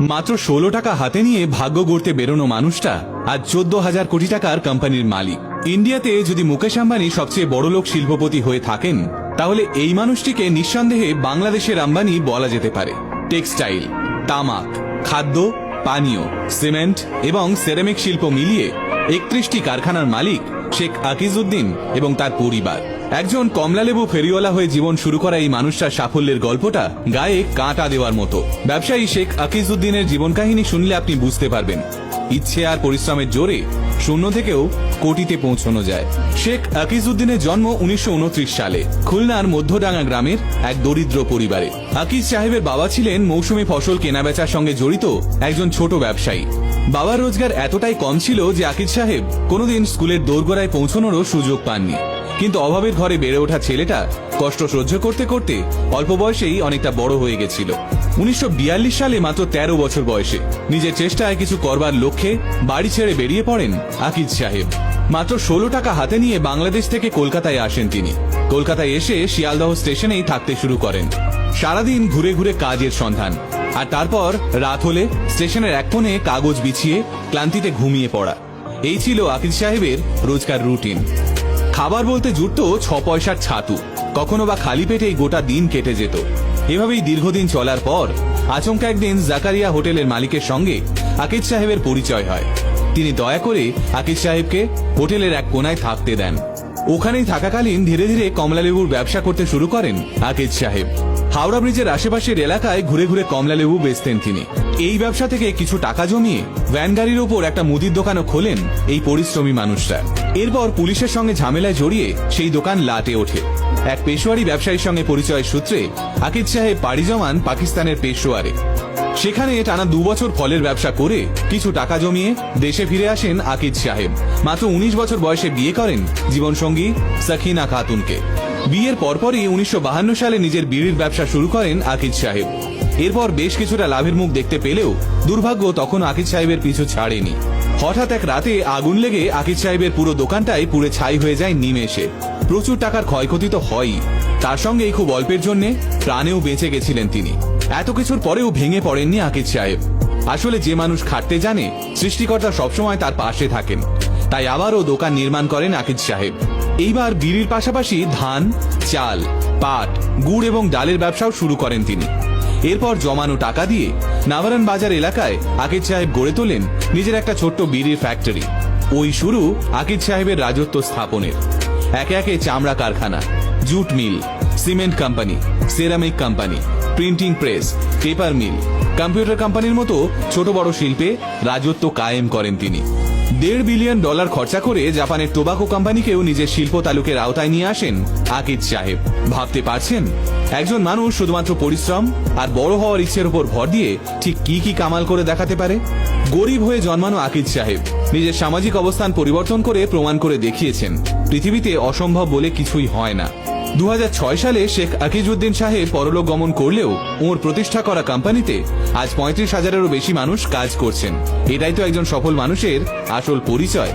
মাত্র 16 টাকা হাতে নিয়ে ভাগ্য গড়তে বেরোনো মানুষটা আজ 14,000 কোটি টাকার কোম্পানির মালিক। ইন্ডিয়াতে যদি মুকেশ আম্বানি সবচেয়ে বড়লোক শিল্পপতি হয়ে থাকেন, তাহলে এই মানুষটিকে নিঃসন্দেহে বাংলাদেশের আম্বানি বলা যেতে পারে। টেক্সটাইল, তামাক, খাদ্য, পানীয়, সিমেন্ট এবং সেরামিক শিল্প মিলিয়ে 31টি কারখানার মালিক শেখ আকিজউদ্দিন এবং তার পরিবার। একজন কমলালেবু ফেরিওয়ালা হয়ে জীবন শুরু করা এই মানুষটার সাফল্যের গল্পটা গায়ে কাঁটা দেওয়ার মতো। ব্যবসায়ী শেখ আকিজউদ্দিনের জীবন কাহিনী শুনলে আপনি বুঝতে পারবেন, ইচ্ছে আর পরিশ্রমের জোরে শূন্য থেকেও কোটিতে পৌঁছানো যায়। শেখ আকিজউদ্দিনের জন্ম 1929 সালে খুলনার মধ্যডাঙ্গা গ্রামের এক দরিদ্র পরিবারে। আকিজ সাহেবের বাবা ছিলেন মৌসুমী ফসল কেনাবেচার সঙ্গে জড়িত একজন ছোট ব্যবসায়ী। বাবার রোজগার এতটাই কম ছিল যে আকিজ সাহেব কোনোদিন স্কুলের দোরগোড়ায় পৌঁছানোরও সুযোগ পাননি। কিন্তু অভাবের ঘরে বেড়ে ওঠা ছেলেটা কষ্ট সহ্য করতে করতে অল্প বয়সেই অনেকটা বড় হয়ে গেছিল। 1942 সালে মাত্র 13 বছর বয়সে নিজের চেষ্টায় কিছু করবার লক্ষ্যে বাড়ি ছেড়ে বেরিয়ে পড়েন আকিজ সাহেব। মাত্র 16 টাকা হাতে নিয়ে বাংলাদেশ থেকে কলকাতায় আসেন তিনি। কলকাতায় এসে শিয়ালদহ স্টেশনেই থাকতে শুরু করেন। সারাদিন ঘুরে ঘুরে কাজের সন্ধান, আর তারপর রাত হলে স্টেশনের এক কোণে কাগজ বিছিয়ে ক্লান্তিতে ঘুমিয়ে পড়া। এই ছিল আকিজ সাহেবের রোজকার রুটিন। খাবার বলতে জুটতো 6 পয়সার ছাতু, কখনো বা খালি পেটেই গোটা দিন কেটে যেত। এভাবেই দীর্ঘদিন চলার পর আচমকা একদিন জাকারিয়া হোটেলের মালিকের সঙ্গে আকিজ সাহেবের পরিচয় হয়। তিনি দয়া করে আকিজ সাহেবকে হোটেলের এক কোনায় থাকতে দেন। ওখানেই থাকাকালীন ধীরে ধীরে কমলালেবুর ব্যবসা করতে শুরু করেন আকিজ সাহেব। হাওড়া ব্রিজের আশেপাশের এলাকায় ঘুরে ঘুরে কমলালেবু বেচতেন তিনি। এই ব্যবসা থেকে কিছু টাকা জমিয়ে ভ্যান গাড়ির ওপর একটা মুদির দোকানও খোলেন এই পরিশ্রমী মানুষটা। এরপর পুলিশের সঙ্গে ঝামেলায় জড়িয়ে সেই দোকান লাটে ওঠে। এক পেশোয়ারি ব্যবসায়ীর সঙ্গে পরিচয়ের সূত্রে আকিজ সাহেব পাড়ি জমান পাকিস্তানের পেশোয়ারে। সেখানে টানা 2 বছর ফলের ব্যবসা করে কিছু টাকা জমিয়ে দেশে ফিরে আসেন আকিজ সাহেব। মাত্র 19 বছর বয়সে বিয়ে করেন জীবনসঙ্গী সাকিনা খাতুনকে। বিয়ের পরপরই 1952 সালে নিজের বিড়ির ব্যবসা শুরু করেন আকিজ সাহেব। এরপর বেশ কিছুটা লাভের মুখ দেখতে পেলেও দুর্ভাগ্য তখন আকিজ সাহেবের পিছু ছাড়েনি। হঠাৎ এক রাতে আগুন লেগে আকিজ সাহেবের পুরো দোকানটাই পুড়ে ছাই হয়ে যায় নিমেষে। প্রচুর টাকার ক্ষয়ক্ষতি তো হয়ই, তার সঙ্গে খুব অল্পের জন্য প্রাণেও বেঁচে গেছিলেন তিনি। এত কিছুর পরেও ভেঙে পড়েননি আকিজ সাহেব। আসলে যে মানুষ খাটতে জানে, সৃষ্টিকর্তা সবসময় তার পাশে থাকেন। তাই আবারও দোকান নির্মাণ করেন আকিজ সাহেব। এইবার বিড়ির পাশাপাশি ধান, চাল, পাট, গুড় এবং ডালের ব্যবসাও শুরু করেন তিনি। এরপর জমানো টাকা দিয়ে নাভারান বাজার এলাকায় আকিজ সাহেব গড়ে তোলেন নিজের একটা ছোট্ট বিড়ির ফ্যাক্টরি। ওই শুরু আকিজ সাহেবের রাজত্ব স্থাপনের। একে একে চামড়া কারখানা, jute mill, cement company, ceramic company, printing press, paper mill, computer কোম্পানির মতো ছোট বড় শিল্পে রাজত্ব কায়েম করেন তিনি। $1.5 বিলিয়ন খরচা করে জাপানের টোবাকো কোম্পানিকেও নিজের শিল্প তালুকের আওতায় নিয়ে আসেন আকিজ সাহেব। ভাবতে পারছেন একজন মানুষ শুধুমাত্র পরিশ্রম আর বড় হওয়ার ইচ্ছের উপর ভর দিয়ে ঠিক কি কি কামাল করে দেখাতে পারে? গরিব হয়ে জন্মানো আকিজ সাহেব নিজের সামাজিক অবস্থান পরিবর্তন করে প্রমাণ করে দেখিয়েছেন পৃথিবীতে অসম্ভব বলে কিছুই হয় না। 2006 সালে শেখ আকিজউদ্দিন সাহেব পরলোক গমন করলেও ওর প্রতিষ্ঠা করা কোম্পানিতে আজ 35,000-এরও বেশি মানুষ কাজ করছেন। এটাই তো একজন সফল মানুষের আসল পরিচয়।